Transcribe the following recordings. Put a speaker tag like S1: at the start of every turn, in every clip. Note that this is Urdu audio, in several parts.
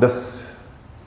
S1: 10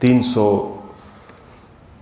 S1: 300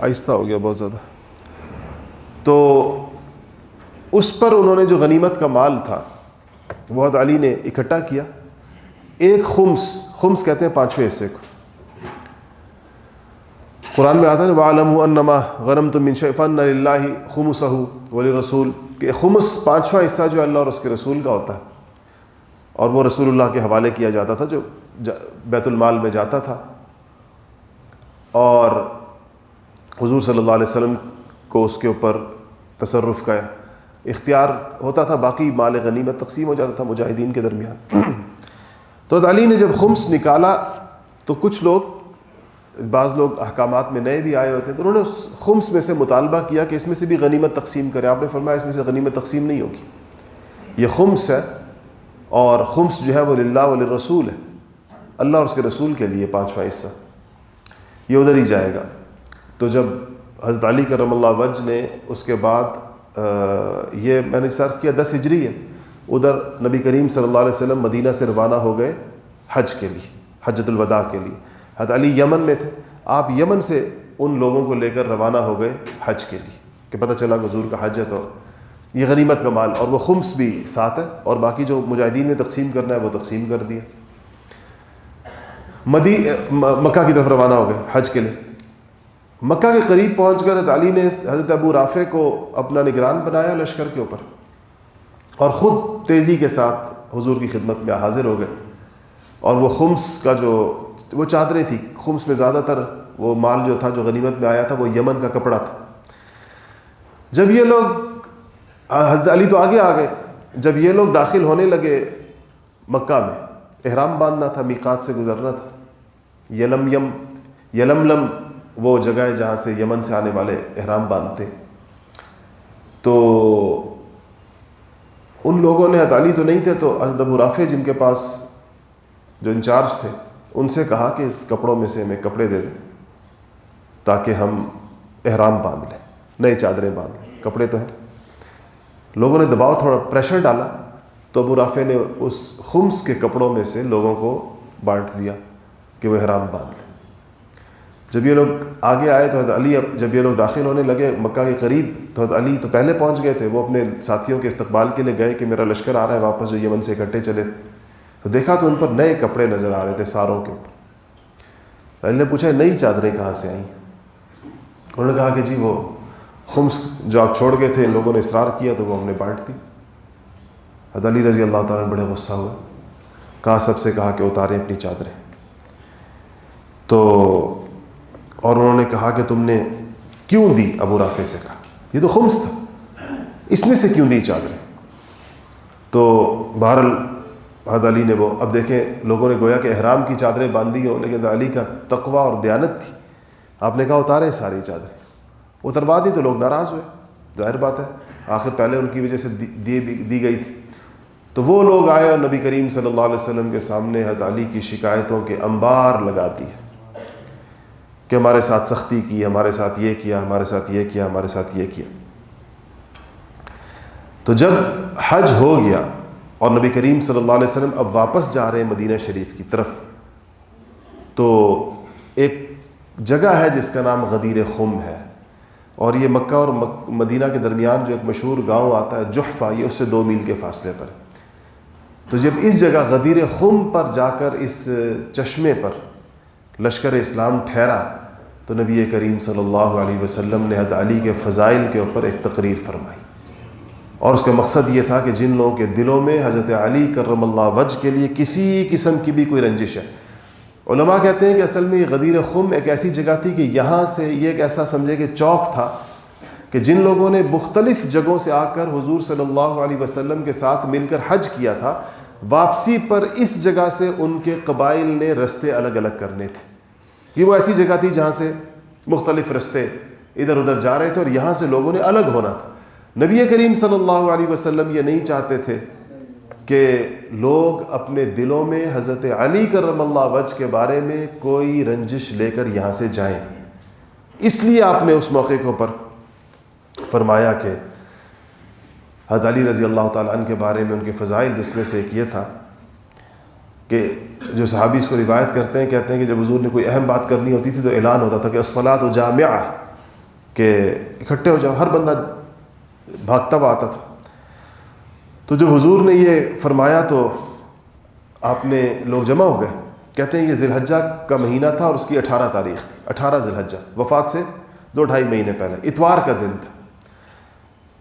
S1: آہستہ ہو گیا بہت زیادہ. تو اس پر انہوں نے جو غنیمت کا مال تھا وہ حضرت علی نے اکٹھا کیا. ایک خمس کہتے ہیں 5ویں حصے کو. قرآن میں آتا ہے وَعَلَمُوا أَنَّمَا غَنَمْتُم مِّن شَيْءٍ فَأَنَّ لِلَّهِ خُمُسَهُ وَلِلرَّسُولِ کہ خمس 5واں حصہ جو اللہ اور اس کے رسول کا ہوتا ہے اور وہ رسول اللہ کے حوالے کیا جاتا تھا جو بیت المال میں جاتا تھا اور حضور صلی اللہ علیہ وسلم کو اس کے اوپر تصرف کا اختیار ہوتا تھا. باقی مال غنیمت تقسیم ہو جاتا تھا مجاہدین کے درمیان. تو حضرت علی نے جب خمس نکالا تو کچھ لوگ بعض لوگ احکامات میں نئے بھی آئے ہوتے ہیں تو انہوں نے اس خمس میں سے مطالبہ کیا کہ اس میں سے بھی غنیمت تقسیم کرے. آپ نے فرمایا اس میں سے غنیمت تقسیم نہیں ہوگی, یہ خمس ہے اور خمس جو ہے وہ للہ وللرسول ہے, اللہ اور اس کے رسول کے لیے 5واں حصہ یہ ادھر ہی جائے گا. تو جب حضرت علی کرم اللہ وجہ نے اس کے بعد یہ میں نے سرچ کیا 10 ہجری ہے, ادھر نبی کریم صلی اللہ علیہ وسلم مدینہ سے روانہ ہو گئے حج کے لیے, حجۃ الوداع کے لیے. حضرت علی یمن میں تھے, آپ یمن سے ان لوگوں کو لے کر روانہ ہو گئے حج کے لیے کہ پتہ چلا کہ حضور کا حج ہے تو یہ غنیمت کا مال اور وہ خمس بھی ساتھ ہے اور باقی جو مجاہدین میں تقسیم کرنا ہے وہ تقسیم کر دیا. مکہ کی طرف روانہ ہو گئے حج کے لیے. مکہ کے قریب پہنچ کر حضرت علی نے حضرت ابو رافع کو اپنا نگران بنایا لشکر کے اوپر اور خود تیزی کے ساتھ حضور کی خدمت میں حاضر ہو گئے. اور وہ خمس کا جو وہ چادریں تھیں, خمس میں زیادہ تر وہ مال جو تھا جو غنیمت میں آیا تھا وہ یمن کا کپڑا تھا. جب یہ لوگ حضرت علی تو آگے آ گئے, جب یہ لوگ داخل ہونے لگے مکہ میں, احرام باندھنا تھا, میقات سے گزرنا تھا. یلملم وہ جگہ ہے جہاں سے یمن سے آنے والے احرام باندھتے. تو ان لوگوں نے حضرت علی تو نہیں تھے تو حضرت ابو رافع جن کے پاس جو انچارج تھے ان سے کہا کہ اس کپڑوں میں سے ہمیں کپڑے دے دیں تاکہ ہم احرام باندھ لیں, نئے چادریں باندھ لیں, کپڑے تو ہیں. لوگوں نے دباؤ تھوڑا پریشر ڈالا تو ابو رافع نے اس خمس کے کپڑوں میں سے لوگوں کو بانٹ دیا کہ وہ احرام باندھ لیں. جب یہ لوگ آگے آئے تو حضرت علی جب یہ لوگ داخل ہونے لگے مکہ کے قریب تو حضرت علی تو پہلے پہنچ گئے تھے, وہ اپنے ساتھیوں کے استقبال کے لیے گئے کہ میرا لشکر آ رہا ہے واپس, جو یمن سے اکٹھے چلے تھے. تو دیکھا تو ان پر نئے کپڑے نظر آ رہے تھے ساروں کے اوپر. علی نے پوچھا نئی چادریں کہاں سے آئیں؟ انہوں نے کہا کہ جی وہ خمس جو آپ چھوڑ گئے تھے ان لوگوں نے اصرار کیا تو وہ ہم نے بانٹ دی. حضرت علی رضی اللہ تعالیٰ بڑے غصہ ہوئے, کہا سب سے کہا کہ اتاریں اپنی چادریں. تو اور انہوں نے کہا کہ تم نے کیوں دی؟ ابو رافع سے کہا یہ تو خمس تھا, اس میں سے کیوں دی چادریں؟ تو بہرحال حضرت علی نے وہ اب دیکھیں لوگوں نے گویا کہ احرام کی چادریں باندھی ہوں لیکن علی کا تقوی اور دیانت تھی. آپ نے کہا اتاریں ساری چادریں, اتروا دی تو لوگ ناراض ہوئے, ظاہر بات ہے آخر پہلے ان کی وجہ سے دی گئی تھی. تو وہ لوگ آئے اور نبی کریم صلی اللہ علیہ وسلم کے سامنے حضرت علی کی شکایتوں کے انبار لگا دیے کہ ہمارے ساتھ سختی کی, ہمارے ساتھ یہ کیا, ہمارے ساتھ یہ کیا, ہمارے ساتھ یہ کیا. تو جب حج ہو گیا اور نبی کریم صلی اللہ علیہ وسلم اب واپس جا رہے ہیں مدینہ شریف کی طرف, تو ایک جگہ ہے جس کا نام غدیر خم ہے اور یہ مکہ اور مدینہ کے درمیان جو ایک مشہور گاؤں آتا ہے جحفہ, یہ اس سے 2 میل کے فاصلے پر. تو جب اس جگہ غدیر خم پر جا کر اس چشمے پر لشکر اسلام ٹھہرا تو نبی کریم صلی اللہ علیہ وسلم نے حضرت علی کے فضائل کے اوپر ایک تقریر فرمائی اور اس کا مقصد یہ تھا کہ جن لوگوں کے دلوں میں حضرت علی کرم اللہ وجہ کے لیے کسی قسم کی بھی کوئی رنجش ہے. علماء کہتے ہیں کہ اصل میں یہ غدیر خم ایک ایسی جگہ تھی کہ یہاں سے یہ ایک ایسا سمجھے کہ چوک تھا کہ جن لوگوں نے مختلف جگہوں سے آ کر حضور صلی اللہ علیہ وسلم کے ساتھ مل کر حج کیا تھا, واپسی پر اس جگہ سے ان کے قبائل نے رستے الگ الگ کرنے تھے. یہ وہ ایسی جگہ تھی جہاں سے مختلف رستے ادھر ادھر جا رہے تھے اور یہاں سے لوگوں نے الگ ہونا تھا. نبی کریم صلی اللہ علیہ وسلم یہ نہیں چاہتے تھے کہ لوگ اپنے دلوں میں حضرت علی کرم اللہ وجہ کے بارے میں کوئی رنجش لے کر یہاں سے جائیں. اس لیے آپ نے اس موقع کے اوپر فرمایا کہ حضرت علی رضی اللہ تعالیٰ عنہ کے بارے میں ان کے فضائل, جس میں سے ایک یہ تھا کہ جو صحابی اس کو روایت کرتے ہیں, کہتے ہیں کہ جب حضور نے کوئی اہم بات کرنی ہوتی تھی تو اعلان ہوتا تھا کہ الصلاۃ جامعہ, کہ اکٹھے ہو جاؤ، ہر بندہ بھاگتا ہوا آتا تھا۔ تو جب حضور نے یہ فرمایا تو آپ نے لوگ جمع ہو گئے۔ کہتے ہیں یہ ذی الحجہ کا مہینہ تھا اور اس کی 18 تاریخ تھی، 18 ذی الحجہ، وفات سے 2-2.5 مہینے پہلے، اتوار کا دن تھا۔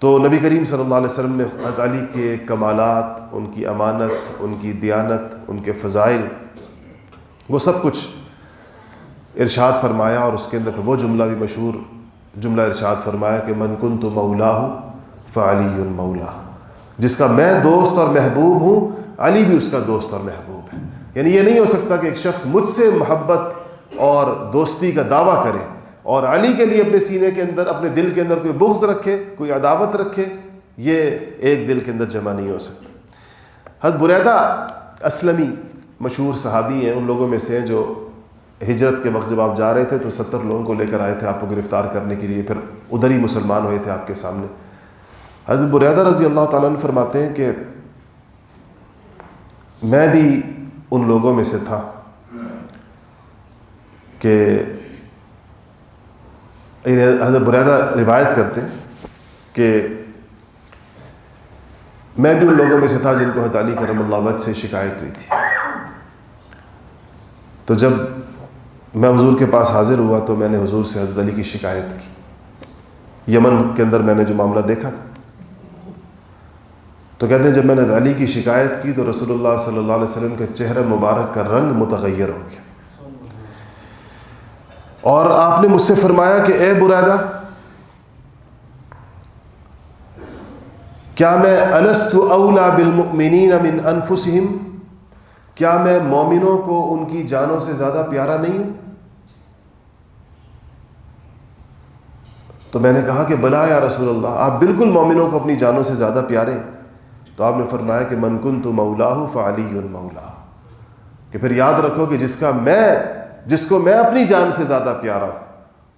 S1: تو نبی کریم صلی اللہ علیہ وسلم نے حضرت علی کے کمالات، ان کی امانت، ان کی دیانت، ان کے فضائل، وہ سب کچھ ارشاد فرمایا، اور اس کے اندر وہ جملہ بھی مشہور جملہ ارشاد فرمایا کہ من کنت مولاہ فعلی مولاہ، جس کا میں دوست اور محبوب ہوں، علی بھی اس کا دوست اور محبوب ہے۔ یعنی یہ نہیں ہو سکتا کہ ایک شخص مجھ سے محبت اور دوستی کا دعویٰ کرے اور علی کے لیے اپنے سینے کے اندر، اپنے دل کے اندر کوئی بغض رکھے، کوئی عداوت رکھے، یہ ایک دل کے اندر جمع نہیں ہو سکتا۔ حضرت بریدہ اسلمی مشہور صحابی ہیں، ان لوگوں میں سے ہیں جو ہجرت کے وقت جب آپ جا رہے تھے تو 70 لوگوں کو لے کر آئے تھے آپ کو گرفتار کرنے کے لیے، پھر ادھر ہی مسلمان ہوئے تھے آپ کے سامنے۔ حضرت بریدہ رضی اللہ تعالیٰ عنہ فرماتے ہیں کہ میں بھی ان لوگوں میں سے تھا کہ حضرت بریدہ روایت کرتے ہیں کہ میں بھی ان لوگوں میں سے تھا جن کو حضرت علی کرم اللہ وجہ سے شکایت ہوئی تھی۔ تو جب میں حضور کے پاس حاضر ہوا تو میں نے حضور سے حضرت علی کی شکایت کی، یمن کے اندر میں نے جو معاملہ دیکھا تھا۔ تو کہتے ہیں جب میں نے علی کی شکایت کی تو رسول اللہ صلی اللہ علیہ وسلم کے چہرہ مبارک کا رنگ متغیر ہو گیا، اور آپ نے مجھ سے فرمایا کہ اے بریدہ، کیا میں الست اولی بالمؤمنین من انفسہم، کیا میں مومنوں کو ان کی جانوں سے زیادہ پیارا نہیں ہوں؟ تو میں نے کہا کہ بلا یا رسول اللہ، آپ بالکل مومنوں کو اپنی جانوں سے زیادہ پیارے ہیں۔ تو آپ نے فرمایا کہ من کنت مولاہ فعلی مولاہ، کہ پھر یاد رکھو کہ جس کو میں اپنی جان سے زیادہ پیارا ہوں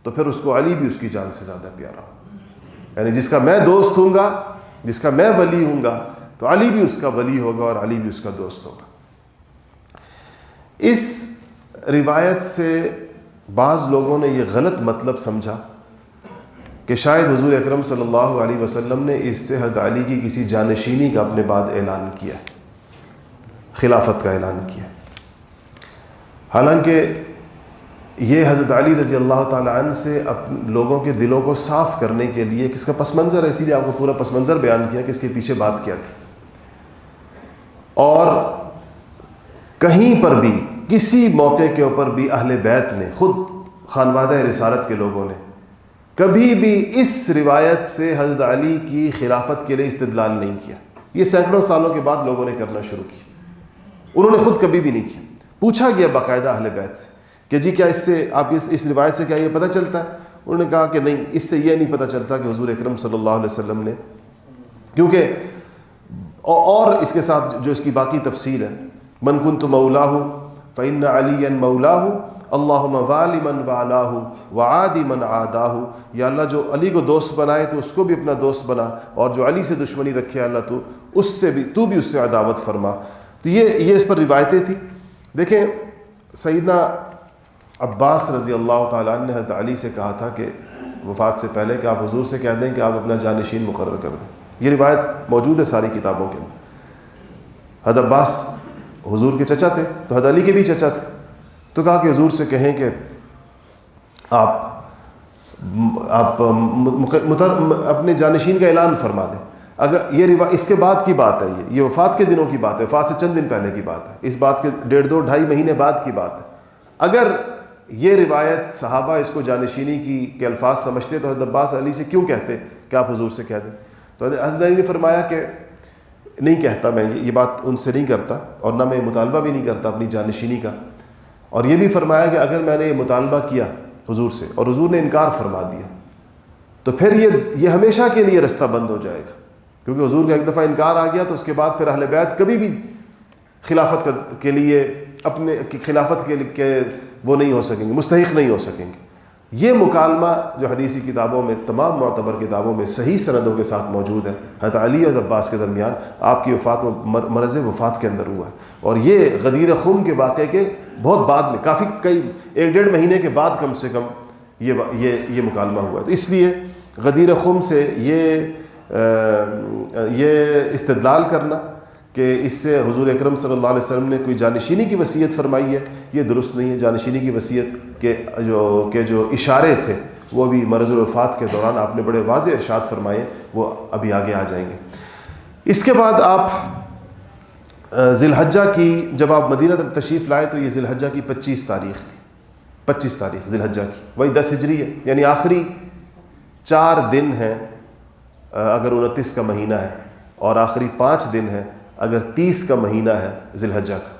S1: تو پھر اس کو علی بھی اس کی جان سے زیادہ پیارا ہوں۔ یعنی جس کا میں دوست ہوں گا، جس کا میں ولی ہوں گا، تو علی بھی اس کا ولی ہوگا اور علی بھی اس کا دوست ہوگا۔ اس روایت سے بعض لوگوں نے یہ غلط مطلب سمجھا کہ شاید حضور اکرم صلی اللہ علیہ وسلم نے اس سے حضرت علی کی کسی جانشینی کا اپنے بعد اعلان کیا، خلافت کا اعلان کیا۔ حالانکہ یہ حضرت علی رضی اللہ تعالیٰ عنہ سے لوگوں کے دلوں کو صاف کرنے کے لیے کس کا پس منظر ہے، اسی لیے آپ کو پورا پس منظر بیان کیا کہ اس کے پیچھے بات کیا تھی۔ اور کہیں پر بھی کسی موقع کے اوپر بھی اہل بیت نے، خود خانوادہ رسالت کے لوگوں نے کبھی بھی اس روایت سے حضرت علی کی خلافت کے لیے استدلال نہیں کیا۔ یہ سینکڑوں سالوں کے بعد لوگوں نے کرنا شروع کیا، انہوں نے خود کبھی بھی نہیں کیا۔ پوچھا گیا باقاعدہ اہل بیت سے کہ جی کیا اس سے آپ اس روایت سے کیا یہ پتہ چلتا ہے؟ انہوں نے کہا کہ نہیں، اس سے یہ نہیں پتہ چلتا کہ حضور اکرم صلی اللہ علیہ وسلم نے، کیونکہ اور اس کے ساتھ جو اس کی باقی تفصیل ہے، من کنت مولاہ فإن علی مولاہ اللہم والی من والاہ وعادی من عاداہ، یا اللہ جو علی کو دوست بنائے تو اس کو بھی اپنا دوست بنا، اور جو علی سے دشمنی رکھے اللہ تو بھی اس سے عداوت فرما۔ تو یہ اس پر روایتیں تھیں۔ دیکھیں سیدنا عباس رضی اللہ تعالیٰ عنہ نے حضرت علی سے کہا تھا کہ وفات سے پہلے کہ آپ حضور سے کہہ دیں کہ آپ اپنا جانشین مقرر کر دیں۔ یہ روایت موجود ہے ساری کتابوں کے اندر۔ حضرت عباس حضور کے چچا تھے تو حضرت علی کے بھی چچا تھے، تو کہا کہ حضور سے کہیں کہ آپ اپنے جانشین کا اعلان فرما دیں۔ اگر یہ اس کے بعد کی بات ہے، یہ وفات کے دنوں کی بات ہے، وفات سے چند دن پہلے کی بات ہے، اس بات کے 1.5-2.5 مہینے بعد کی بات ہے۔ اگر یہ روایت صحابہ اس کو جانشینی کے الفاظ سمجھتے تو حضرت عباس علی سے کیوں کہتے کہ آپ حضور سے کہہ دیں؟ تو حضرت علی نے فرمایا کہ نہیں کہتا، میں یہ بات ان سے نہیں کرتا، اور نہ میں مطالبہ بھی نہیں کرتا اپنی جانشینی کا۔ اور یہ بھی فرمایا کہ اگر میں نے یہ مطالبہ کیا حضور سے اور حضور نے انکار فرما دیا تو پھر یہ ہمیشہ کے لیے رستہ بند ہو جائے گا، کیونکہ حضور کا ایک دفعہ انکار آ گیا تو اس کے بعد پھر اہل بیت کبھی بھی خلافت کے لیے اپنے خلافت کے وہ نہیں ہو سکیں گے، مستحق نہیں ہو سکیں گے۔ یہ مکالمہ جو حدیثی کتابوں میں، تمام معتبر کتابوں میں صحیح سندوں کے ساتھ موجود ہے، حضرت علی اور عباس کے درمیان آپ کی وفات مرض وفات کے اندر ہوا ہے، اور یہ غدیر خم کے واقعے کے بہت بعد میں، کئی 1-1.5 مہینے کے بعد کم سے کم یہ مکالمہ ہوا. تو اس لیے غدیر خم سے یہ استدلال کرنا کہ اس سے حضور اکرم صلی اللہ علیہ وسلم نے کوئی جانشینی کی وصیت فرمائی ہے، یہ درست نہیں ہے. جانشینی کی وصیت کے جو اشارے تھے وہ بھی مرض الوفات کے دوران آپ نے بڑے واضح ارشاد فرمائے، وہ ابھی آگے آ جائیں گے. اس کے بعد آپ ذی الحجہ کی، جب آپ مدینہ تک تشریف لائے تو یہ ذی الحجہ کی 25 تاریخ تھی. 25 تاریخ ذی الحجہ کی، وہی 10 ہجری ہے، یعنی آخری 4 دن ہیں اگر 29 کا مہینہ ہے، اور آخری 5 دن ہے اگر 30 کا مہینہ ہے ذی الحجہ کا.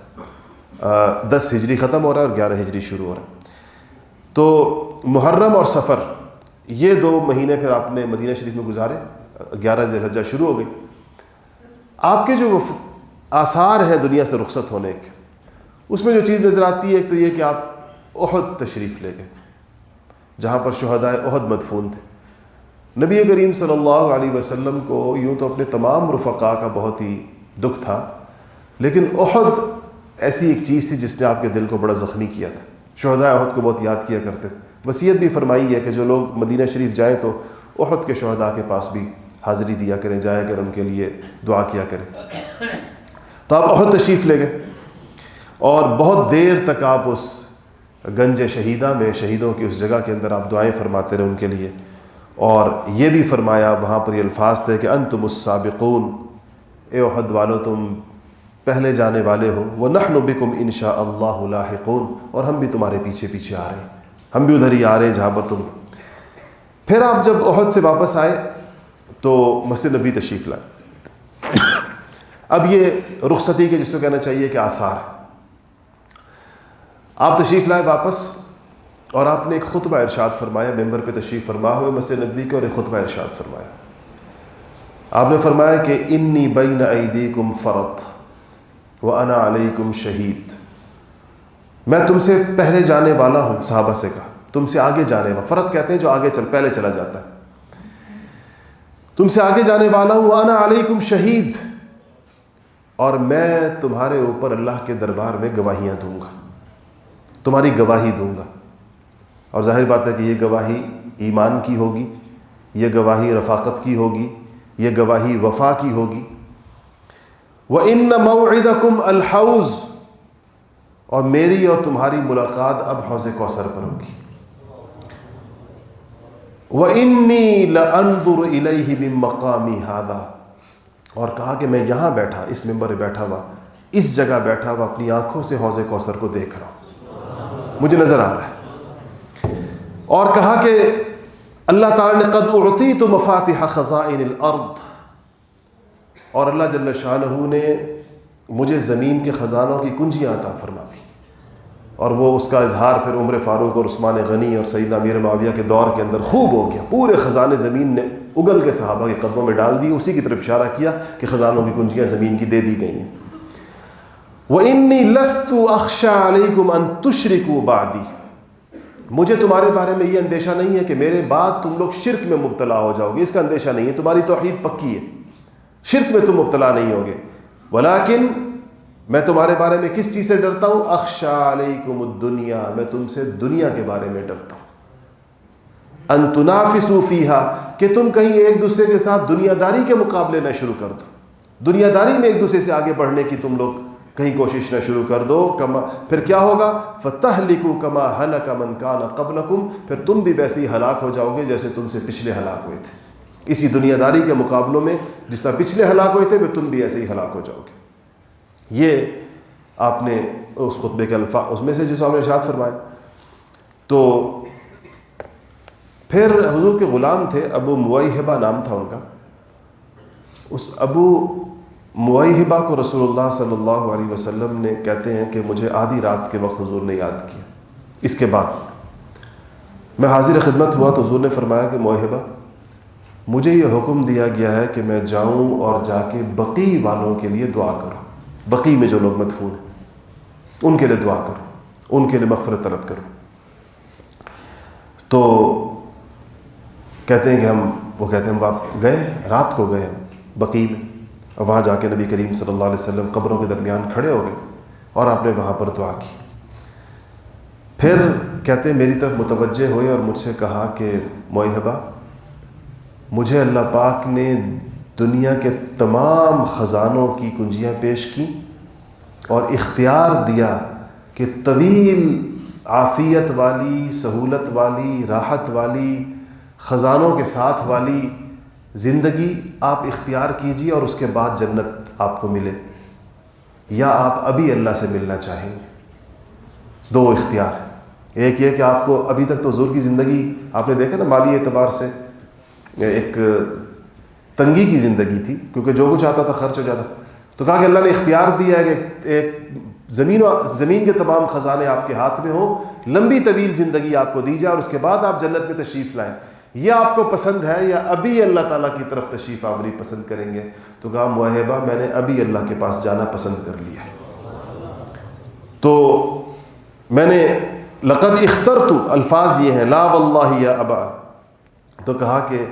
S1: 10 ہجری ختم ہو رہا ہے اور 11 ہجری شروع ہو رہا ہے. تو محرم اور سفر یہ 2 مہینے پھر آپ نے مدینہ شریف میں گزارے. 11 ذی الحجہ شروع ہو گئی. آپ کے جو آثار ہیں دنیا سے رخصت ہونے کے، اس میں جو چیز نظر آتی ہے ایک تو یہ کہ آپ احد تشریف لے گئے، جہاں پر شہدائے احد مدفون تھے. نبی کریم صلی اللہ علیہ وسلم کو یوں تو اپنے تمام رفقاء کا بہت ہی دکھ تھا، لیکن احد ایسی ایک چیز تھی جس نے آپ کے دل کو بڑا زخمی کیا تھا. شہدائے احد کو بہت یاد کیا کرتے تھے. وصیت بھی فرمائی ہے کہ جو لوگ مدینہ شریف جائیں تو احد کے شہداء کے پاس بھی حاضری دیا کریں، جایا کریں، ان کے لیے دعا کیا کریں. تو آپ احد تشریف لے گئے اور بہت دیر تک آپ اس گنج شہیدہ میں، شہیدوں کی اس جگہ کے اندر آپ دعائیں فرماتے رہے ان کے لیے. اور یہ بھی فرمایا وہاں پر یہ الفاظ تھے کہ انتم السابقون، اے احد والو تم پہلے جانے والے ہو، وَنَحْنُ بِكُمْ إِنْ شَاءَ اللَّهُ لَاحِقُونَ، اور ہم بھی تمہارے پیچھے پیچھے آ رہے ہیں، ہم بھی ادھر ہی آ رہے ہیں جہاں پر تم. پھر آپ جب احد سے واپس آئے تو مسجد نبی تشریف لائے. اب یہ رخصتی کے جس کو کہنا چاہیے کہ آثار. آپ تشریف لائے واپس اور آپ نے ایک خطبہ ارشاد فرمایا، ممبر پہ تشریف فرما ہوئے مسجد نبوی کے، اور ایک خطبہ ارشاد فرمایا. آپ نے فرمایا کہ انی بین ایدیکم فرط وانا علیکم شہید، میں تم سے پہلے جانے والا ہوں. صحابہ سے کہا تم سے آگے جانے والا، فرط کہتے ہیں جو آگے پہلے چلا جاتا ہے. تم سے آگے جانے والا ہوں، وانا علیکم شہید، اور میں تمہارے اوپر اللہ کے دربار میں گواہیاں دوں گا، تمہاری گواہی دوں گا. اور ظاہر بات ہے کہ یہ گواہی ایمان کی ہوگی، یہ گواہی رفاقت کی ہوگی، یہ گواہی وفا کی ہوگی. وَإِنَّ مَوْعِدَكُمْ الْحَوْض، اور میری اور تمہاری ملاقات اب حوض کوثر پر ہوگی. وَإِنِّي لَأَنظُرُ إِلَيْهِ مِن مَّقَامِ هَذَا، اور کہا کہ میں یہاں بیٹھا، اس ممبر پہ بیٹھا ہوا، اس جگہ بیٹھا ہوا اپنی آنکھوں سے حوض کوثر کو دیکھ رہا ہوں، مجھے نظر آ رہا ہے. اور کہا کہ اللہ تعالیٰ نے قد اعطیت مفاتح خزائن الارض، اور اللہ جل شانہ نے مجھے زمین کے خزانوں کی کنجیاں عطا فرما دی. اور وہ اس کا اظہار پھر عمر فاروق اور عثمان غنی اور سیدنا امیر معاویہ کے دور کے اندر خوب ہو گیا. پورے خزانے زمین نے اگل کے صحابہ کے قدموں میں ڈال دی. اسی کی طرف اشارہ کیا کہ خزانوں کی کنجیاں زمین کی دے دی گئی ہیں. وَإِنِّي لَسْتُ أَخْشَىٰ عَلَيْكُمْ أَن تُشْرِكُوا بَعْدِي، مجھے تمہارے بارے میں یہ اندیشہ نہیں ہے کہ میرے بعد تم لوگ شرک میں مبتلا ہو جاؤ گے، اس کا اندیشہ نہیں ہے. تمہاری توحید پکی ہے، شرک میں تم مبتلا نہیں ہوگے. ولیکن میں تمہارے بارے میں کس چیز سے ڈرتا ہوں؟ اخشیٰ علیکم الدنیا، میں تم سے دنیا کے بارے میں ڈرتا ہوں. ان تنافسوا فیہا، کہ تم کہیں ایک دوسرے کے ساتھ دنیا داری کے مقابلے نہ شروع کر دو، دنیا داری میں ایک دوسرے سے آگے بڑھنے کی تم لوگ کہیں کوشش نہ شروع کر دو. پھر کیا ہوگا؟ فَتَهْلِكُوا كَمَا هَلَكَ مَنْ كَانَ قَبْلَكُمْ، پھر تم بھی ویسے ہی ہلاک ہو جاؤ گے جیسے تم سے پچھلے ہلاک ہوئے تھے. اسی دنیا داری کے مقابلوں میں جس طرح پچھلے ہلاک ہوئے تھے پھر تم بھی ایسے ہی ہلاک ہو جاؤ گے. یہ آپ نے اس خطبے کے الفاظ اس میں سے جس آپ نے ارشاد فرمایا. تو پھر حضور کے غلام تھے، ابو مویہبہ نام تھا ان کا. اس ابو مویہبہ کو رسول اللہ صلی اللہ علیہ وسلم نے کہتے ہیں کہ مجھے آدھی رات کے وقت حضور نے یاد کیا. اس کے بعد میں حاضر خدمت ہوا تو حضور نے فرمایا کہ مویہبہ، مجھے یہ حکم دیا گیا ہے کہ میں جاؤں اور جا کے بقی والوں کے لیے دعا کروں. بقی میں جو لوگ مدفون ہیں ان کے لیے دعا کروں، ان کے لیے مغفرت طلب کروں. تو کہتے ہیں کہ وہ کہتے ہیں ہم گئے، رات کو گئے ہم بقی میں، اور وہاں جا کے نبی کریم صلی اللہ علیہ وسلم قبروں کے درمیان کھڑے ہو گئے اور آپ نے وہاں پر دعا کی. پھر کہتے ہیں میری طرف متوجہ ہوئے اور مجھ سے کہا کہ موہبہ، مجھے اللہ پاک نے دنیا کے تمام خزانوں کی کنجیاں پیش کی اور اختیار دیا کہ طویل عافیت والی، سہولت والی، راحت والی، خزانوں کے ساتھ والی زندگی آپ اختیار کیجیے اور اس کے بعد جنت آپ کو ملے، یا آپ ابھی اللہ سے ملنا چاہیں گے۔ دو اختیار، ایک یہ کہ آپ کو ابھی تک تو حضور کی زندگی آپ نے دیکھا نا، مالی اعتبار سے ایک تنگی کی زندگی تھی، کیونکہ جو کچھ آتا تھا خرچ ہو جاتا، تو کہا کہ اللہ نے اختیار دیا ہے کہ ایک زمین کے تمام خزانے آپ کے ہاتھ میں ہوں، لمبی طویل زندگی آپ کو دی جائے اور اس کے بعد آپ جنت میں تشریف لائیں، یہ آپ کو پسند ہے یا ابھی اللہ تعالیٰ کی طرف تشریف آوری پسند کریں گے؟ تو کہا موہبہ میں نے ابھی اللہ کے پاس جانا پسند کر لیا ہے۔ تو میں نے لقد اخترت، الفاظ یہ ہیں لا واللہ یا ابا، تو کہا کہ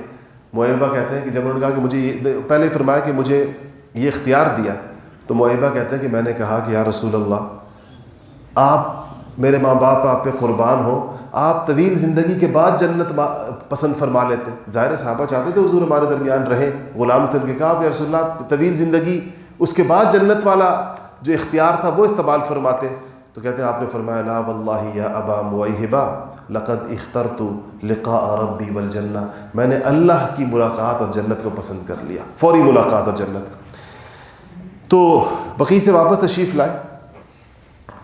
S1: موہبہ کہتے ہیں کہ جب انہوں نے کہا کہ مجھے پہلے فرمایا کہ مجھے یہ اختیار دیا، تو موہبہ کہتے ہیں کہ میں نے کہا کہ یا رسول اللہ، آپ میرے ماں باپ آپ پہ قربان ہوں، آپ طویل زندگی کے بعد جنت پسند فرما لیتے۔ ظاہر صحابہ چاہتے تھے حضور ہمارے درمیان رہے، غلام تھے، کہ کہا کہ رسول اللہ طویل زندگی اس کے بعد جنت والا جو اختیار تھا وہ استعمال فرماتے، تو کہتے ہیں آپ نے فرمایا لا واللہ یا ابا موہبہ لقد اخترت لقاء ربی والجنہ، میں نے اللہ کی ملاقات اور جنت کو پسند کر لیا، فوری ملاقات اور جنت کو۔ تو بقیع سے واپس تشریف لائے۔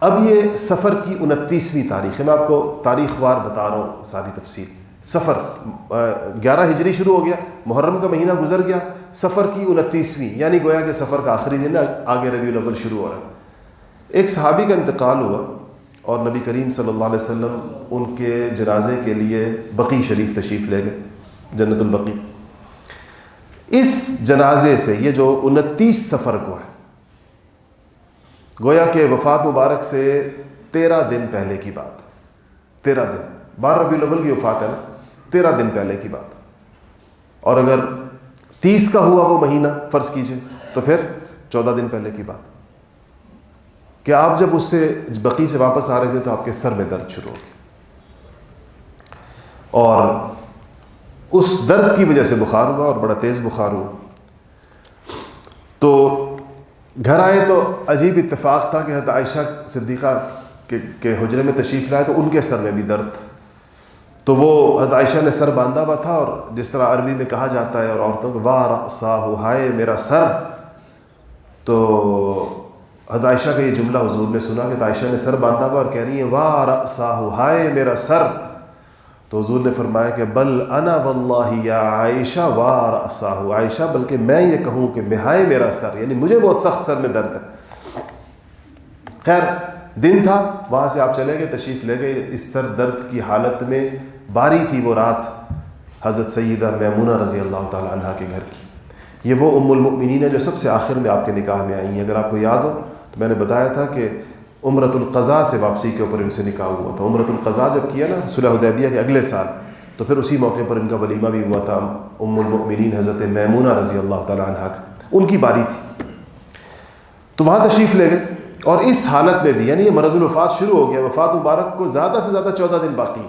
S1: اب یہ سفر کی 29ویں تاریخ ہے، میں آپ کو تاریخ وار بتا رہا ہوں ساری تفصیل۔ سفر 11 ہجری شروع ہو گیا، محرم کا مہینہ گزر گیا، سفر کی 29ویں، یعنی گویا کہ سفر کا آخری دن ہے، آگے ربیع الاول شروع ہو رہا ہے۔ ایک صحابی کا انتقال ہوا اور نبی کریم صلی اللہ علیہ وسلم ان کے جنازے کے لیے بقیع شریف تشریف لے گئے، جنت البقیع۔ اس جنازے سے یہ جو 29 سفر کو ہے، گویا کہ وفات مبارک سے 13 دن پہلے کی بات، 13 دن، 12 ربیع الاول کی وفات ہے نا، 13 دن پہلے کی بات، اور اگر 30 کا ہوا وہ مہینہ فرض کیجئے تو پھر 14 دن پہلے کی بات، کہ آپ جب اس سے بقیع سے واپس آ رہے تھے تو آپ کے سر میں درد شروع ہو گیا، اور اس درد کی وجہ سے بخار ہوا اور بڑا تیز بخار ہوا۔ تو گھر آئے تو عجیب اتفاق تھا کہ حضرت عائشہ صدیقہ کے حجرے میں تشریف لائے تو ان کے سر میں بھی درد تھا، تو وہ حضرت عائشہ نے سر باندھا ہوا تھا، اور جس طرح عربی میں کہا جاتا ہے اور عورتوں کو وا رأسہ، ہائے میرا سر، تو حضرت عائشہ کا یہ جملہ حضور نے سنا کہ عائشہ نے سر باندھا ہوا اور کہہ رہی ہیں وا رأسہ، ہائے میرا سر، تو حضور نے فرمایا کہ بل انا واللہ یا عائشہ وا رأسہ، عائشہ بلکہ میں یہ کہوں کہ ہائے میرا سر، یعنی مجھے بہت سخت سر میں درد ہے۔ خیر دن تھا، وہاں سے آپ چلے گئے، تشریف لے گئے، اس سر درد کی حالت میں باری تھی وہ رات حضرت سیدہ میمونہ رضی اللہ تعالی عنہ کے گھر کی۔ یہ وہ ام المؤمنین ہے جو سب سے آخر میں آپ کے نکاح میں آئی ہیں۔ اگر آپ کو یاد ہو تو میں نے بتایا تھا کہ عمرۃ القضاء سے واپسی کے اوپر ان سے نکاح ہوا تھا۔ عمرۃ القضاء جب کیا نا صلح حدیبیہ کے اگلے سال، تو پھر اسی موقع پر ان کا ولیمہ بھی ہوا تھا، ام المؤمنین حضرت میمونہ رضی اللہ تعالی عنہ کا، ان کی باری تھی۔ تو وہاں تشریف لے گئے، اور اس حالت میں بھی، یعنی یہ مرض الوفات شروع ہو گیا، وفات مبارک کو زیادہ سے زیادہ 14 دن باقی،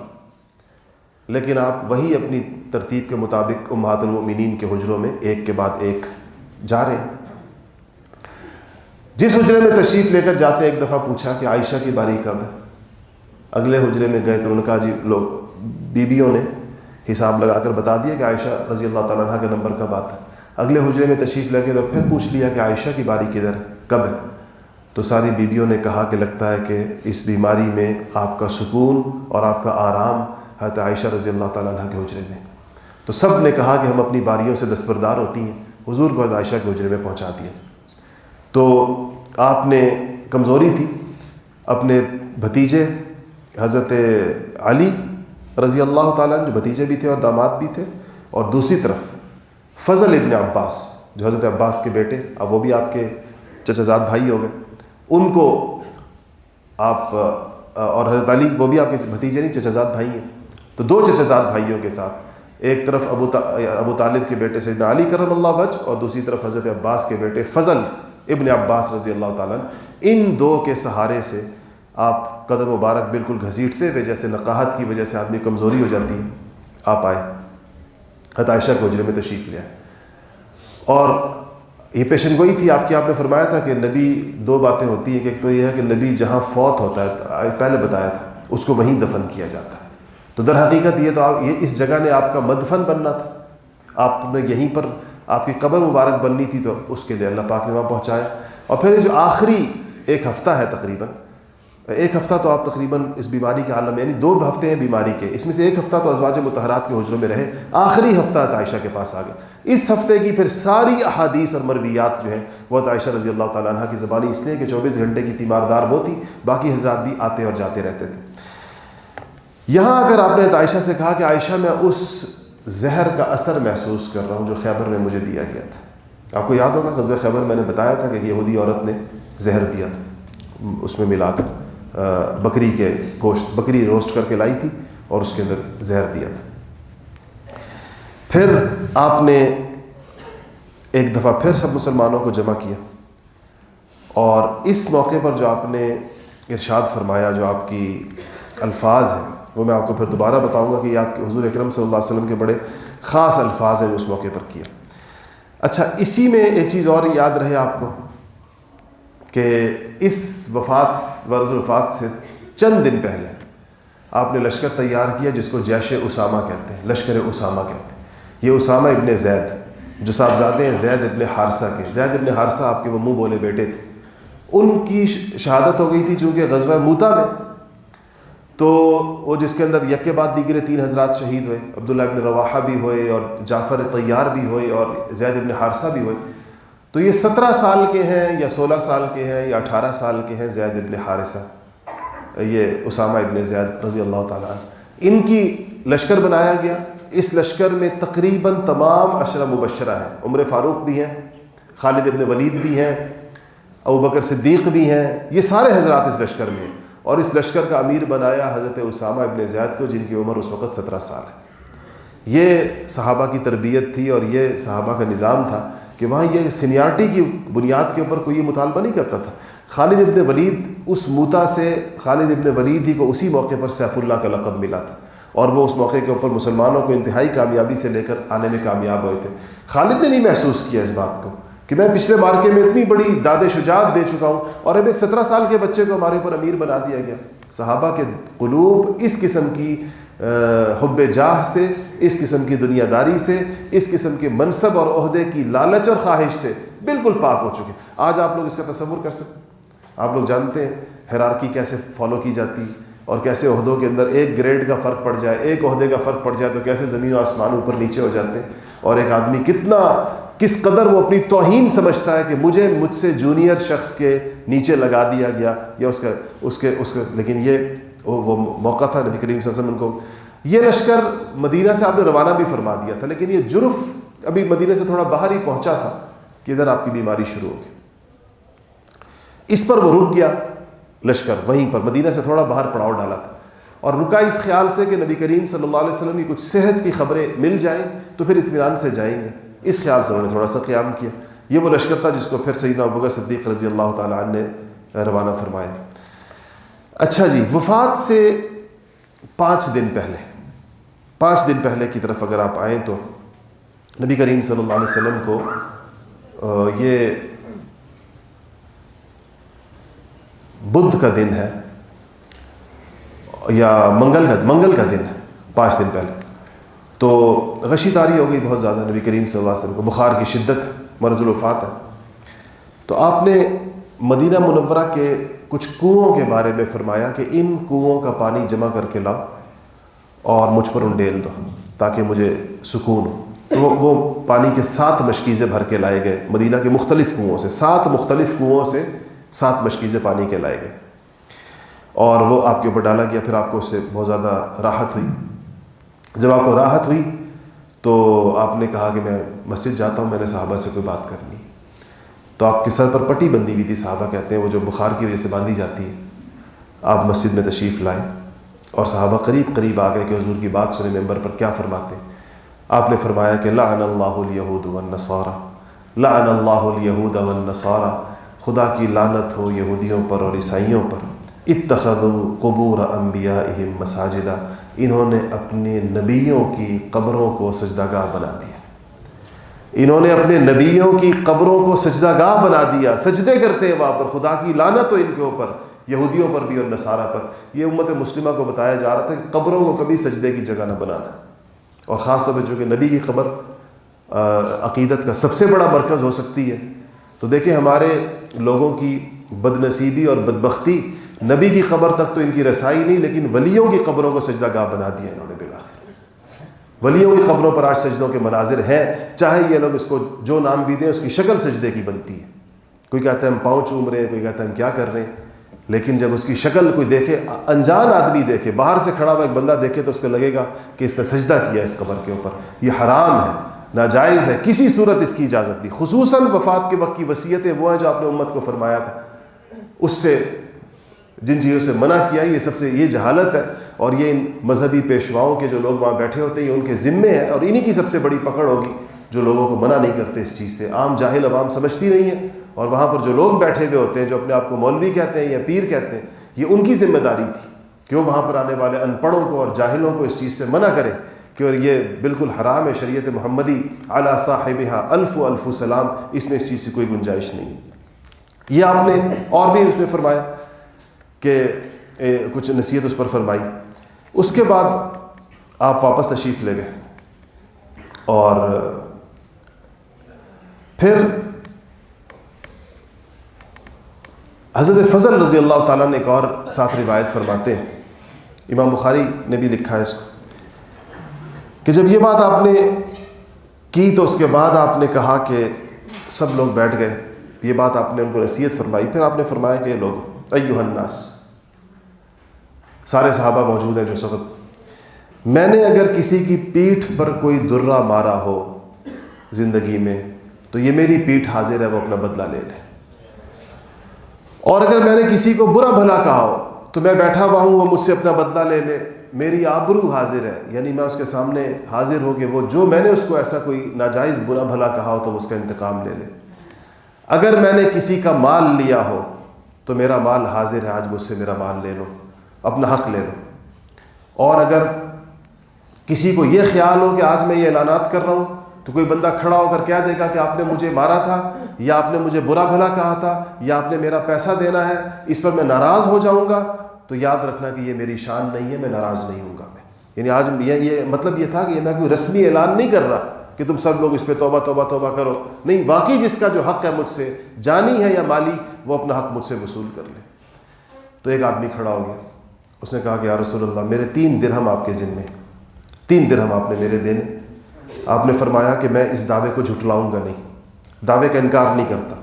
S1: لیکن آپ وہی اپنی ترتیب کے مطابق امہات المؤمنین کے حجروں میں ایک کے بعد ایک جا رہے ہیں۔ جس حجرے میں تشریف لے کر جاتے ایک دفعہ پوچھا کہ عائشہ کی باری کب ہے؟ اگلے حجرے میں گئے تو انہوں نے کہا جی لوگ بیویوں نے حساب لگا کر بتا دیا کہ عائشہ رضی اللہ تعالیٰ عنہ کا نمبر کب آتا ہے۔ اگلے حجرے میں تشریف لے کے تو پھر پوچھ لیا کہ عائشہ کی باری کدھر ہے، کب ہے؟ تو ساری بیویوں نے کہا کہ لگتا ہے کہ اس بیماری میں آپ کا سکون اور آپ کا آرام حضرت عائشہ رضی اللہ تعالیٰ عنہ کے حجرے میں۔ تو سب نے کہا کہ ہم اپنی باریوں سے دستبردار ہوتی ہیں، حضور کو حضرت عائشہ کے حجرے میں پہنچا دیا۔ تو آپ نے کمزوری تھی، اپنے بھتیجے حضرت علی رضی اللہ تعالیٰ عنہ جو بھتیجے بھی تھے اور داماد بھی تھے، اور دوسری طرف فضل ابن عباس جو حضرت عباس کے بیٹے، اب وہ بھی آپ کے چچا زاد بھائی ہو گئے، ان کو آپ، اور حضرت علی وہ بھی آپ کے بھتیجے نہیں چچا زاد بھائی ہیں، تو دو چچا زاد بھائیوں کے ساتھ، ایک طرف ابو طالب کے بیٹے سیدنا علی کرم اللہ وجہ، اور دوسری طرف حضرت عباس کے بیٹے فضل ابن عباس رضی اللہ تعالیٰ عنہ، ان دو کے سہارے سے آپ قدم مبارک بالکل گھسیٹتے ہوئے، جیسے نقاہت کی وجہ سے آدمی کمزوری ہو جاتی ہے، آپ آئے، حضرت عائشہ کو حجرے میں تشریف لے آئے، اور یہ پیشن گوئی تھی آپ کی. آپ نے فرمایا تھا کہ نبی دو باتیں ہوتی ہیں، کہ ایک تو یہ ہے کہ نبی جہاں فوت ہوتا ہے، پہلے بتایا تھا، اس کو وہیں دفن کیا جاتا ہے. تو در حقیقت یہ تو یہ اس جگہ نے آپ کا مدفن بننا تھا، آپ نے یہیں پر آپ کی قبر مبارک بننی تھی، تو اس کے لیے اللہ پاک نے وہاں پہنچایا. اور پھر جو آخری ایک ہفتہ ہے، تقریباً ایک ہفتہ تو آپ تقریباً اس بیماری کے عالم میں، یعنی 2 ہفتے ہیں بیماری کے، اس میں سے ایک ہفتہ تو ازواج مطہرات کے حجروں میں رہے، آخری ہفتہ عائشہ کے پاس آ گئے. اس ہفتے کی پھر ساری احادیث اور مرویات جو ہیں وہ عائشہ رضی اللہ تعالیٰ عنہ کی زبانی، اس لیے کہ 24 گھنٹے کی تیماردار وہ تھی، باقی حضرات بھی آتے اور جاتے رہتے تھے. یہاں اگر آپ نے عائشہ سے کہا کہ عائشہ میں اس زہر کا اثر محسوس کر رہا ہوں جو خیبر میں مجھے دیا گیا تھا. آپ کو یاد ہوگا غزوہ خیبر میں نے بتایا تھا کہ یہودی عورت نے زہر دیا تھا، اس میں ملا کر بکری کے گوشت، بکری روسٹ کر کے لائی تھی اور اس کے اندر زہر دیا تھا. پھر آپ نے ایک دفعہ پھر سب مسلمانوں کو جمع کیا، اور اس موقع پر جو آپ نے ارشاد فرمایا، جو آپ کی الفاظ ہیں وہ میں آپ کو پھر دوبارہ بتاؤں گا کہ یہ آپ کے حضور اکرم صلی اللہ علیہ وسلم کے بڑے خاص الفاظ ہیں جو اس موقع پر کیا. اچھا، اسی میں ایک چیز اور یاد رہے آپ کو کہ اس وفات سے چند دن پہلے آپ نے لشکر تیار کیا جس کو جیش اسامہ کہتے ہیں، لشکر اسامہ کہتے ہیں. یہ اسامہ ابن زید جو صاحبزادے ہیں زید ابن حارثہ کے، زید ابن حارثہ آپ کے وہ منہ بولے بیٹے تھے، ان کی شہادت ہو گئی تھی چونکہ غزوہ موتا میں، تو وہ جس کے اندر یک کے بعد دیگرے 3 حضرات شہید ہوئے، عبداللہ ابن رواحہ بھی ہوئے اور جعفر طیار بھی ہوئے اور زید ابن حارثہ بھی ہوئے. تو یہ 17 سال کے ہیں یا 16 سال کے ہیں یا 18 سال کے ہیں زید ابن حارثہ، یہ اسامہ ابن زید رضی اللہ تعالیٰ عنہ. ان کی لشکر بنایا گیا. اس لشکر میں تقریباً تمام عشرہ مبشرہ ہیں، عمر فاروق بھی ہیں، خالد ابن ولید بھی ہیں، ابوبکر صدیق بھی ہیں، یہ سارے حضرات اس لشکر میں ہیں. اور اس لشکر کا امیر بنایا حضرت اسامہ ابن زید کو، جن کی عمر اس وقت 17 سال ہے. یہ صحابہ کی تربیت تھی اور یہ صحابہ کا نظام تھا کہ وہاں یہ سینیارٹی کی بنیاد کے اوپر کوئی یہ مطالبہ نہیں کرتا تھا. خالد ابن ولید اس موتا سے، خالد ابن ولید ہی کو اسی موقع پر سیف اللہ کا لقب ملا تھا، اور وہ اس موقع کے اوپر مسلمانوں کو انتہائی کامیابی سے لے کر آنے میں کامیاب ہوئے تھے. خالد نے نہیں محسوس کیا اس بات کو کہ میں پچھلے مارکے میں اتنی بڑی داد شجاعت دے چکا ہوں اور اب ایک 17 سال کے بچے کو ہمارے اوپر امیر بنا دیا گیا. صحابہ کے قلوب اس قسم کی حب جاہ سے، اس قسم کی دنیا داری سے، اس قسم کے منصب اور عہدے کی لالچ اور خواہش سے بالکل پاک ہو چکے. آج آپ لوگ اس کا تصور کر سکتے ہیں؟ آپ لوگ جانتے ہیں ہیرارکی کیسے فالو کی جاتی ہے، اور کیسے عہدوں کے اندر ایک گریڈ کا فرق پڑ جائے، ایک عہدے کا فرق پڑ جائے تو کیسے زمین و آسمان اوپر نیچے ہو جاتے ہیں، اور ایک آدمی کس قدر وہ اپنی توہین سمجھتا ہے کہ مجھ سے جونیئر شخص کے نیچے لگا دیا گیا یا اس کے لیکن یہ وہ موقع تھا نبی کریم صلی اللہ علیہ وسلم کو. یہ لشکر مدینہ سے آپ نے روانہ بھی فرما دیا تھا، لیکن یہ جرف ابھی مدینہ سے تھوڑا باہر ہی پہنچا تھا کہ ادھر آپ کی بیماری شروع ہو گئی. اس پر وہ رک گیا لشکر، وہیں پر مدینہ سے تھوڑا باہر پڑاؤ ڈالا تھا، اور رکا اس خیال سے کہ نبی کریم صلی اللہ علیہ وسلم کی کچھ صحت کی خبریں مل جائیں تو پھر اطمینان سے جائیں گے. اس خیال سے انہوں نے تھوڑا سا قیام کیا. یہ وہ لشکر تھا جس کو پھر سیدنا ابوبکر صدیق رضی اللہ تعالیٰ عنہ نے روانہ فرمایا. اچھا جی، وفات سے 5 دن پہلے کی طرف اگر آپ آئیں تو نبی کریم صلی اللہ علیہ وسلم کو یہ بدھ کا دن ہے یا منگل کا دن ہے، 5 دن پہلے تو غشی طاری ہو گئی بہت زیادہ نبی کریم صلی اللہ علیہ وسلم کو، بخار کی شدت، مرض الوفات ہے. تو آپ نے مدینہ منورہ کے کچھ کنوؤں کے بارے میں فرمایا کہ ان کنوؤں کا پانی جمع کر کے لاؤ اور مجھ پر انڈیل دو تاکہ مجھے سکون ہو. تو وہ پانی کے 7 مشکیزیں بھر کے لائے گئے مدینہ کے مختلف کنوؤں سے، 7 مختلف کنوؤں سے 7 مشکیزیں پانی کے لائے گئے اور وہ آپ کے اوپر ڈالا گیا. پھر آپ کو اس سے بہت زیادہ راحت ہوئی. جب آپ کو راحت ہوئی تو آپ نے کہا کہ میں مسجد جاتا ہوں، میں نے صحابہ سے کوئی بات کرنی. تو آپ کے سر پر پٹی بندی ہوئی تھی، صحابہ کہتے ہیں وہ جو بخار کی وجہ سے باندھی جاتی ہے. آپ مسجد میں تشریف لائے اور صحابہ قریب آ گئے کہ حضور کی بات سنیں ممبر پر کیا فرماتے ہیں. آپ نے فرمایا کہ لعن اللہ الیہود والنصارى، لعن اللہ الیہود والنصارى، خدا کی لعنت ہو یہودیوں پر اور عیسائیوں پر. اتخذوا قبور انبیائہم مساجدہ، انہوں نے اپنے نبیوں کی قبروں کو سجدہ گاہ بنا دیا، انہوں نے اپنے نبیوں کی قبروں کو سجدہ گاہ بنا دیا، سجدے کرتے ہیں وہاں پر، خدا کی لعنت ہو ان کے اوپر، یہودیوں پر بھی اور نصارہ پر۔ یہ امت مسلمہ کو بتایا جا رہا تھا کہ قبروں کو کبھی سجدے کی جگہ نہ بنانا، اور خاص طور پہ چونکہ نبی کی قبر عقیدت کا سب سے بڑا مرکز ہو سکتی ہے، تو دیکھیں ہمارے لوگوں کی بد نصیبی اور بدبختی، نبی کی قبر تک تو ان کی رسائی نہیں، لیکن ولیوں کی قبروں کو سجدہ گاہ بنا دیا انہوں نے بالآخر۔ ولیوں کی قبروں پر آج سجدوں کے مناظر ہیں، چاہے یہ لوگ اس کو جو نام بھی دیں، اس کی شکل سجدے کی بنتی ہے، کوئی کہتا ہے ہم پاؤں چوم رہے ہیں، کوئی کہتا ہے ہم کیا کر رہے ہیں، لیکن جب اس کی شکل کوئی دیکھے، انجان آدمی دیکھے، باہر سے کھڑا ہوا ایک بندہ دیکھے، تو اس کو لگے گا کہ اس نے سجدہ کیا اس قبر کے اوپر، یہ حرام ہے، ناجائز ہے، کسی صورت اس کی اجازت نہیں۔ خصوصاً وفات کے وقت کی وصیتیں وہ ہیں جو آپ نے امت کو فرمایا تھا، اس سے جن چیزوں سے منع کیا، یہ سب سے یہ جہالت ہے، اور یہ ان مذہبی پیشواؤں کے جو لوگ وہاں بیٹھے ہوتے ہیں، یہ ان کے ذمے ہے، اور انہی کی سب سے بڑی پکڑ ہوگی جو لوگوں کو منع نہیں کرتے اس چیز سے۔ عام جاہل عوام سمجھتی نہیں ہے، اور وہاں پر جو لوگ بیٹھے ہوئے ہوتے ہیں، جو اپنے آپ کو مولوی کہتے ہیں یا پیر کہتے ہیں، یہ ان کی ذمہ داری تھی کہ وہ وہاں پر آنے والے ان پڑھوں کو اور جاہلوں کو اس چیز سے منع کریں کہ اور یہ بالکل حرام ہے، شریعت محمدی علی صاحبہا الف الف سلام، اس میں اس چیز سے کوئی گنجائش نہیں۔ یہ آپ نے اور بھی اس میں فرمایا کہ کچھ نصیحت اس پر فرمائی، اس کے بعد آپ واپس تشریف لے گئے، اور پھر حضرت فضل رضی اللہ تعالیٰ نے ایک اور ساتھ روایت فرماتے ہیں، امام بخاری نے بھی لکھا ہے اس کو، کہ جب یہ بات آپ نے کی تو اس کے بعد آپ نے کہا کہ سب لوگ بیٹھ گئے، یہ بات آپ نے ان کو نصیحت فرمائی، پھر آپ نے فرمایا کہ یہ لوگ ایھا الناس، سارے صحابہ موجود ہیں جو وقت، میں نے اگر کسی کی پیٹھ پر کوئی درہ مارا ہو زندگی میں تو یہ میری پیٹھ حاضر ہے، وہ اپنا بدلہ لے لے، اور اگر میں نے کسی کو برا بھلا کہا ہو تو میں بیٹھا ہوا ہوں، وہ مجھ سے اپنا بدلہ لے لے، میری آبرو حاضر ہے، یعنی میں اس کے سامنے حاضر ہوں کہ وہ جو میں نے اس کو ایسا کوئی ناجائز برا بھلا کہا ہو تو اس کا انتقام لے لے، اگر میں نے کسی کا مال لیا ہو تو میرا مال حاضر ہے، آج مجھ سے میرا مال لے لو، اپنا حق لے لو، اور اگر کسی کو یہ خیال ہو کہ آج میں یہ اعلانات کر رہا ہوں تو کوئی بندہ کھڑا ہو کر کہہ دے گا کہ آپ نے مجھے مارا تھا، یا آپ نے مجھے برا بھلا کہا تھا، یا آپ نے میرا پیسہ دینا ہے، اس پر میں ناراض ہو جاؤں گا، تو یاد رکھنا کہ یہ میری شان نہیں ہے، میں ناراض نہیں ہوں گا میں، یعنی آج یہ مطلب یہ تھا کہ میں کوئی رسمی اعلان نہیں کر رہا کہ تم سب لوگ اس پہ توبہ توبہ توبہ کرو، نہیں، واقعی جس کا جو حق ہے مجھ سے، جانی ہے یا مالی، وہ اپنا حق مجھ سے وصول کر لے۔ تو ایک آدمی کھڑا ہو گیا، اس نے کہا کہ یا رسول اللہ، میرے 3 درہم آپ کے ذمے، 3 درہم آپ نے میرے دینے۔ آپ نے فرمایا کہ میں اس دعوے کو جھٹلاؤں گا نہیں، دعوے کا انکار نہیں کرتا،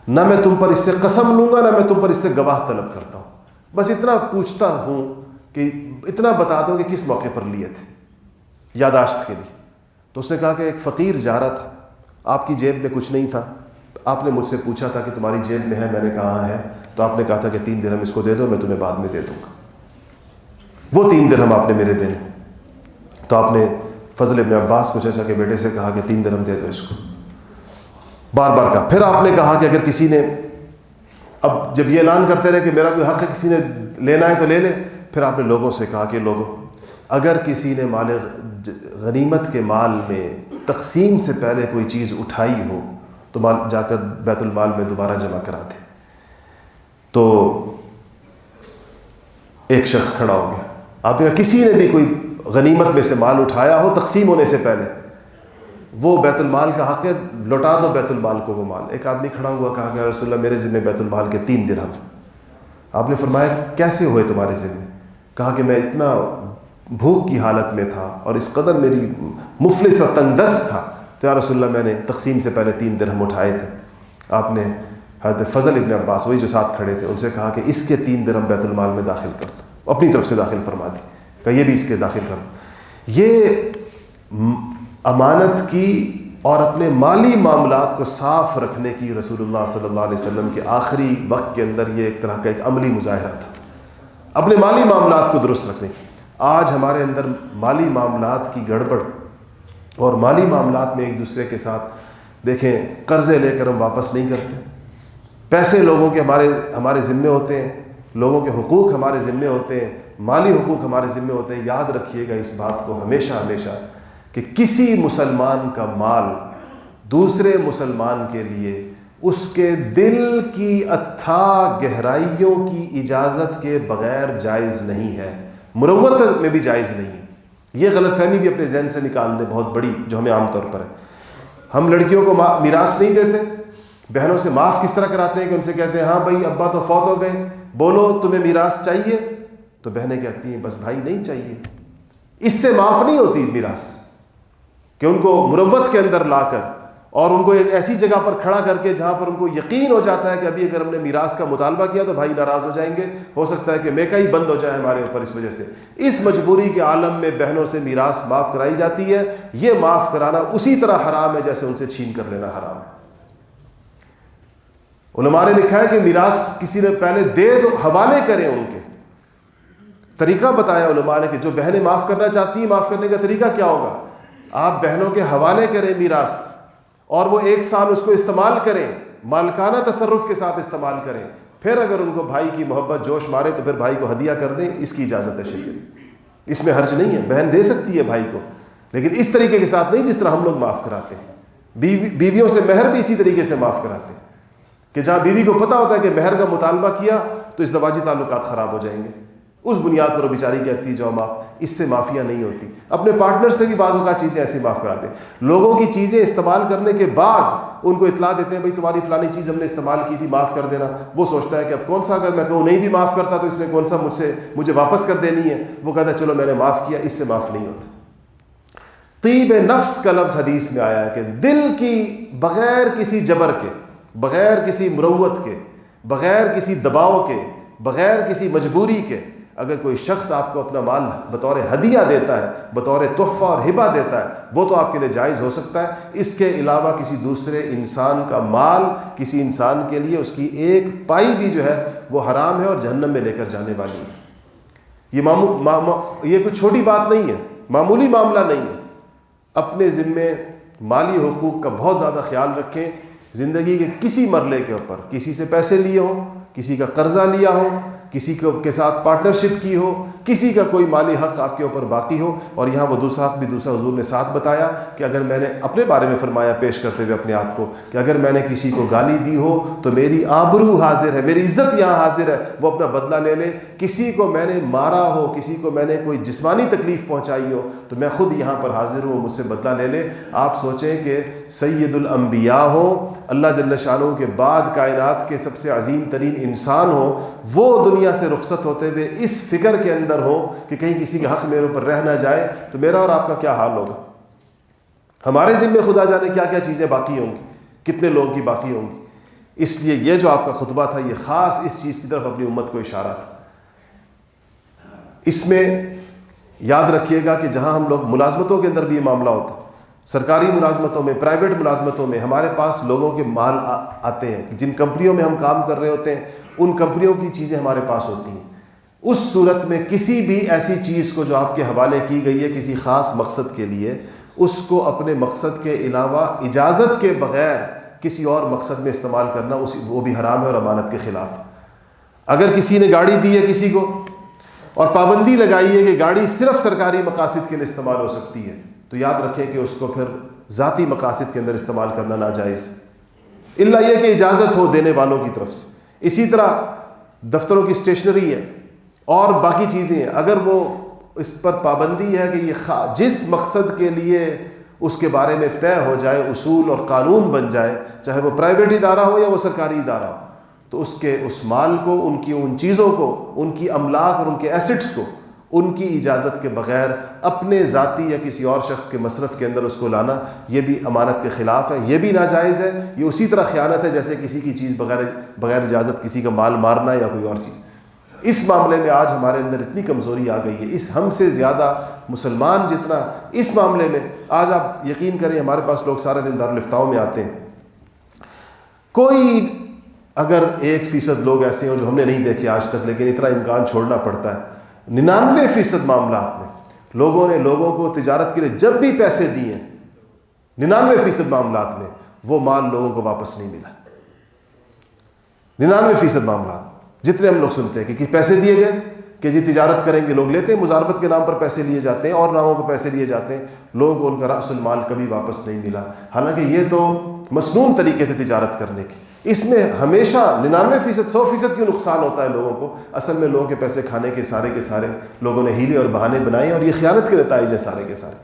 S1: نہ میں تم پر اس سے قسم لوں گا، نہ میں تم پر اس سے گواہ طلب کرتا ہوں، بس اتنا پوچھتا ہوں کہ اتنا بتا دو کہ کس موقع پر لیے تھے، یاداشت کے لیے۔ تو اس نے کہا کہ ایک فقیر جا رہا تھا، آپ کی جیب میں کچھ نہیں تھا، آپ نے مجھ سے پوچھا تھا کہ تمہاری جیب میں ہے، میں نے کہا ہے، تو آپ نے کہا تھا کہ 3 درہم اس کو دے دو، میں تمہیں بعد میں دے دوں گا، وہ 3 درہم آپ نے میرے دینے۔ تو آپ نے فضل ابن عباس کو چچا کے بیٹے سے کہا کہ 3 درہم دے دو اس کو، بار بار کہا۔ پھر آپ نے کہا کہ اگر کسی نے، اب جب یہ اعلان کرتے رہے کہ میرا کوئی حق ہے، کسی نے لینا ہے تو لے لے، پھر آپ نے لوگوں سے کہا کہ لوگوں، اگر کسی نے مال غنیمت کے مال میں تقسیم سے پہلے کوئی چیز اٹھائی ہو تو مال جا کر بیت المال میں دوبارہ جمع کرا دے۔ تو ایک شخص کھڑا ہو گیا، آپ نے کہا کسی نے بھی کوئی غنیمت میں سے مال اٹھایا ہو تقسیم ہونے سے پہلے، وہ بیت المال کا حق ہے، لوٹا دو بیت المال کو وہ مال۔ ایک آدمی کھڑا ہوا، کہا کہ رسول اللہ میرے ذمہ بیت المال کے 3 درہم۔ آپ نے فرمایا کیسے ہوئے تمہارے ذمہ؟ کہا کہ میں اتنا بھوک کی حالت میں تھا اور اس قدر میری مفلس اور تنگ دست تھا، تو یا رسول اللہ میں نے تقسیم سے پہلے 3 درہم اٹھائے تھے۔ آپ نے حضرت فضل ابن عباس، وہی جو ساتھ کھڑے تھے، ان سے کہا کہ اس کے 3 درہم بیت المال میں داخل کر دو، اپنی طرف سے داخل فرما دی، کہ یہ بھی اس کے داخل کر دو۔ یہ امانت کی اور اپنے مالی معاملات کو صاف رکھنے کی رسول اللہ صلی اللہ علیہ وسلم کے آخری وقت کے اندر یہ ایک طرح کا ایک عملی مظاہرہ تھا، اپنے مالی معاملات کو درست رکھنے کی۔ آج ہمارے اندر مالی معاملات کی گڑبڑ اور مالی معاملات میں ایک دوسرے کے ساتھ، دیکھیں قرضے لے کر ہم واپس نہیں کرتے، پیسے لوگوں کے ہمارے ذمے ہوتے ہیں، لوگوں کے حقوق ہمارے ذمے ہوتے ہیں، مالی حقوق ہمارے ذمے ہوتے ہیں. یاد رکھیے گا اس بات کو ہمیشہ ہمیشہ کہ کسی مسلمان کا مال دوسرے مسلمان کے لیے اس کے دل کی اتھا گہرائیوں کی اجازت کے بغیر جائز نہیں ہے، مروت میں بھی جائز نہیں ہے. یہ غلط فہمی بھی اپنے ذہن سے نکال دیں بہت بڑی، جو ہمیں عام طور پر ہے. ہم لڑکیوں کو میراث نہیں دیتے، بہنوں سے معاف کس طرح کراتے ہیں کہ ان سے کہتے ہیں ہاں بھائی ابا تو فوت ہو گئے، بولو تمہیں میراث چاہیے؟ تو بہنیں کہتی ہیں بس بھائی نہیں چاہیے. اس سے معاف نہیں ہوتی میراث، کہ ان کو مروت کے اندر لا کر اور ان کو ایک ایسی جگہ پر کھڑا کر کے جہاں پر ان کو یقین ہو جاتا ہے کہ ابھی اگر ہم نے میراث کا مطالبہ کیا تو بھائی ناراض ہو جائیں گے، ہو سکتا ہے کہ میکا ہی بند ہو جائے ہمارے اوپر. اس وجہ سے اس مجبوری کے عالم میں بہنوں سے میراث معاف کرائی جاتی ہے. یہ معاف کرانا اسی طرح حرام ہے جیسے ان سے چھین کر لینا حرام ہے. علماء نے لکھا ہے کہ میراث کسی نے پہلے دے دو، حوالے کریں ان کے. طریقہ بتایا علماء نے کہ جو بہنیں معاف کرنا چاہتی ہیں معاف کرنے کا طریقہ کیا ہوگا. آپ بہنوں کے حوالے کریں میراث، اور وہ 1 سال اس کو استعمال کریں، مالکانہ تصرف کے ساتھ استعمال کریں. پھر اگر ان کو بھائی کی محبت جوش مارے تو پھر بھائی کو ہدیہ کر دیں. اس کی اجازت ہے شریعت، اس میں حرج نہیں ہے. بہن دے سکتی ہے بھائی کو، لیکن اس طریقے کے ساتھ نہیں جس طرح ہم لوگ معاف کراتے ہیں. بیویوں سے مہر بھی اسی طریقے سے معاف کراتے ہیں کہ جہاں بیوی کو پتہ ہوتا ہے کہ مہر کا مطالبہ کیا تو ازدواجی تعلقات خراب ہو جائیں گے، اس بنیاد پر وہ بیچاری کہتی ہے جو معاف. اس سے معافیاں نہیں ہوتی. اپنے پارٹنر سے بھی بعض اوقات چیزیں ایسی معاف کراتے ہیں. لوگوں کی چیزیں استعمال کرنے کے بعد ان کو اطلاع دیتے ہیں بھائی تمہاری فلانی چیز ہم نے استعمال کی تھی، معاف کر دینا. وہ سوچتا ہے کہ اب کون سا، اگر میں کہوں نہیں بھی معاف کرتا تو اس نے کون سا مجھے واپس کر دینی ہے. وہ کہتا ہے چلو میں نے معاف کیا. اس سے معاف نہیں ہوتا. طیب نفس کا لفظ حدیث میں آیا ہے کہ دل کی بغیر کسی جبر کے، بغیر کسی مروت کے، بغیر کسی دباؤ کے، بغیر کسی مجبوری کے اگر کوئی شخص آپ کو اپنا مال بطور ہدیہ دیتا ہے، بطور تحفہ اور ہبہ دیتا ہے، وہ تو آپ کے لیے جائز ہو سکتا ہے. اس کے علاوہ کسی دوسرے انسان کا مال کسی انسان کے لیے اس کی ایک پائی بھی جو ہے وہ حرام ہے اور جہنم میں لے کر جانے والی ہے. یہ کوئی چھوٹی بات نہیں ہے، معمولی معاملہ نہیں ہے. اپنے ذمے مالی حقوق کا بہت زیادہ خیال رکھیں. زندگی کے کسی مرحلے کے اوپر کسی سے پیسے لیے ہوں، کسی کا قرضہ لیا ہو، کسی کے ساتھ پارٹنرشپ کی ہو، کسی کا کوئی مالی حق آپ کے اوپر باقی ہو. اور یہاں وہ دوسرا حق بھی دوسرا حضور نے ساتھ بتایا کہ اگر میں نے اپنے بارے میں فرمایا پیش کرتے ہوئے اپنے آپ کو کہ اگر میں نے کسی کو گالی دی ہو تو میری آبرو حاضر ہے، میری عزت یہاں حاضر ہے، وہ اپنا بدلہ لے لے. کسی کو میں نے مارا ہو، کسی کو میں نے کوئی جسمانی تکلیف پہنچائی ہو تو میں خود یہاں پر حاضر ہوں، مجھ سے بدلہ لے لے. آپ سوچیں کہ سید الانبیاء ہو، اللہ جل شانہ کے بعد کائنات کے سب سے عظیم ترین انسان ہو، وہ دنیا سے رخصت ہوتے ہوئے اس فکر کے اندر ہو کہ کہیں کسی کا حق میرے اوپر رہ نہ جائے، تو میرا اور آپ کا کیا حال ہوگا. ہمارے ذمے خدا جانے کیا کیا چیزیں باقی ہوں گی، کتنے لوگوں کی باقی ہوں گی. اس لیے یہ جو آپ کا خطبہ تھا یہ خاص اس چیز کی طرف اپنی امت کو اشارہ تھا. اس میں یاد رکھیے گا کہ جہاں ہم لوگ ملازمتوں کے اندر بھی یہ معاملہ ہوتا ہے، سرکاری ملازمتوں میں، پرائیویٹ ملازمتوں میں ہمارے پاس لوگوں کے مال آتے ہیں. جن کمپنیوں میں ہم کام کر رہے ہوتے ہیں ان کمپنیوں کی چیزیں ہمارے پاس ہوتی ہیں. اس صورت میں کسی بھی ایسی چیز کو جو آپ کے حوالے کی گئی ہے کسی خاص مقصد کے لیے، اس کو اپنے مقصد کے علاوہ اجازت کے بغیر کسی اور مقصد میں استعمال کرنا وہ بھی حرام ہے اور امانت کے خلاف. اگر کسی نے گاڑی دی ہے کسی کو اور پابندی لگائی ہے کہ گاڑی صرف سرکاری مقاصد کے لیے استعمال ہو سکتی ہے، تو یاد رکھیں کہ اس کو پھر ذاتی مقاصد کے اندر استعمال کرنا ناجائز، الا یہ کہ اجازت ہو دینے والوں کی طرف سے. اسی طرح دفتروں کی اسٹیشنری ہے اور باقی چیزیں ہیں، اگر وہ اس پر پابندی ہے کہ یہ جس مقصد کے لیے اس کے بارے میں طے ہو جائے، اصول اور قانون بن جائے، چاہے وہ پرائیویٹ ادارہ ہو یا وہ سرکاری ادارہ ہو، تو اس مال کو، ان چیزوں کو، ان کی املاک اور ان کے ایسٹس کو ان کی اجازت کے بغیر اپنے ذاتی یا کسی اور شخص کے مصرف کے اندر اس کو لانا، یہ بھی امانت کے خلاف ہے، یہ بھی ناجائز ہے. یہ اسی طرح خیانت ہے جیسے کسی کی چیز بغیر اجازت کسی کا مال مارنا یا کوئی اور چیز. اس معاملے میں آج ہمارے اندر اتنی کمزوری آ گئی ہے، ہم سے زیادہ مسلمان جتنا اس معاملے میں، آج آپ یقین کریں ہمارے پاس لوگ سارے دن دارالفتاؤں میں آتے ہیں، کوئی اگر 1% لوگ ایسے ہوں جو ہم نے نہیں دیکھے آج تک، لیکن اتنا امکان چھوڑنا پڑتا ہے، 99% معاملات میں لوگوں نے لوگوں کو تجارت کے لیے جب بھی پیسے دیے، 99% معاملات میں وہ مال لوگوں کو واپس نہیں ملا. 99% معاملات جتنے ہم لوگ سنتے ہیں کہ پیسے دیے گئے کہ جی تجارت کریں گے، لوگ لیتے ہیں، مزاربت کے نام پر پیسے لیے جاتے ہیں اور ناموں پر پیسے لیے جاتے ہیں، لوگوں کو ان کا رأس المال کبھی واپس نہیں ملا، حالانکہ یہ تو مسنون طریقے تھے تجارت کرنے کے۔ اس میں ہمیشہ 99%، 100% کیوں نقصان ہوتا ہے لوگوں کو؟ اصل میں لوگوں کے پیسے کھانے کے سارے لوگوں نے ہیلے اور بہانے بنائے، اور یہ خیانت کے نتائج ہیں سارے کے سارے۔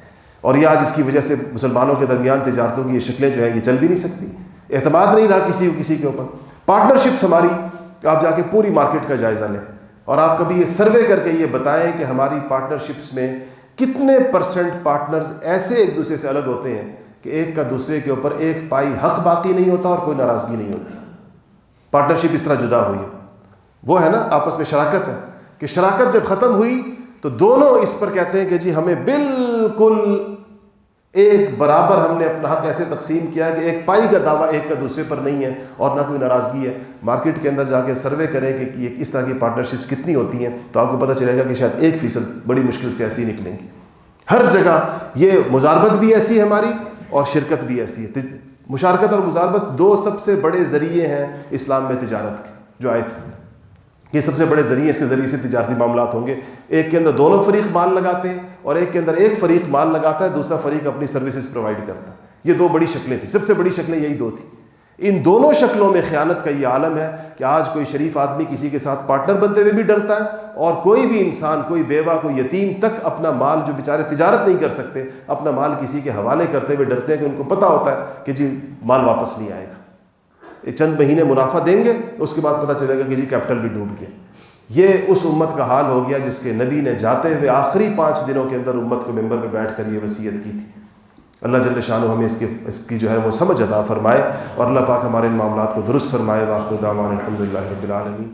S1: اور یہ آج اس کی وجہ سے مسلمانوں کے درمیان تجارتوں کی یہ شکلیں جو ہیں یہ چل بھی نہیں سکتی، اعتماد نہیں رہا کسی کے اوپر۔ پارٹنرشپس ہماری، آپ جا کے پوری مارکیٹ کا جائزہ لیں اور آپ کبھی یہ سروے کر کے یہ بتائیں کہ ہماری پارٹنرشپس میں کتنے % پارٹنرز ایسے ایک دوسرے سے الگ ہوتے ہیں کہ ایک کا دوسرے کے اوپر ایک پائی حق باقی نہیں ہوتا اور کوئی ناراضگی نہیں ہوتی۔ پارٹنرشپ اس طرح جدا ہوئی، وہ ہے نا آپس میں شراکت ہے، کہ شراکت جب ختم ہوئی تو دونوں اس پر کہتے ہیں کہ جی ہمیں بالکل ایک برابر ہم نے اپنا حق ایسے تقسیم کیا ہے کہ ایک پائی کا دعویٰ ایک کا دوسرے پر نہیں ہے اور نہ کوئی ناراضگی ہے۔ مارکیٹ کے اندر جا کے سروے کریں کہ یہ اس طرح کی پارٹنرشپس کتنی ہوتی ہیں تو آپ کو پتہ چلے گا کہ شاید 1% بڑی مشکل سے ایسی نکلیں گی۔ ہر جگہ یہ مزاربت بھی ایسی ہے ہماری اور شرکت بھی ایسی ہے۔ مشارکت اور مزاربت 2 سب سے بڑے ذریعے ہیں اسلام میں تجارت کے جو آئے تھے، یہ سب سے بڑے ذریعے، اس کے ذریعے سے تجارتی معاملات ہوں گے۔ ایک کے اندر دونوں فریق مال لگاتے ہیں اور ایک کے اندر ایک فریق مال لگاتا ہے، دوسرا فریق اپنی سروسز پرووائڈ کرتا ہے۔ یہ 2 بڑی شکلیں تھیں، سب سے بڑی شکلیں یہی 2 تھیں۔ ان دونوں شکلوں میں خیانت کا یہ عالم ہے کہ آج کوئی شریف آدمی کسی کے ساتھ پارٹنر بنتے ہوئے بھی ڈرتا ہے، اور کوئی بھی انسان، کوئی بیوہ، کوئی یتیم تک اپنا مال، جو بیچارے تجارت نہیں کر سکتے، اپنا مال کسی کے حوالے کرتے ہوئے ڈرتے ہیں کہ ان کو پتہ ہوتا ہے کہ جی مال واپس نہیں آئے گا، چند مہینے منافع دیں گے اس کے بعد پتہ چلے گا کہ جی کیپٹل بھی ڈوب گیا۔ یہ اس امت کا حال ہو گیا جس کے نبی نے جاتے ہوئے آخری 5 دنوں کے اندر امت کو ممبر پہ بیٹھ کر یہ وصیت کی تھی۔ اللہ جل شانہ ہمیں اس کی جو ہے وہ سمجھ عطا فرمائے، اور اللہ پاک ہمارے ان معاملات کو درست فرمائے۔ وآخر دعوانا الحمدللہ رب العالمین۔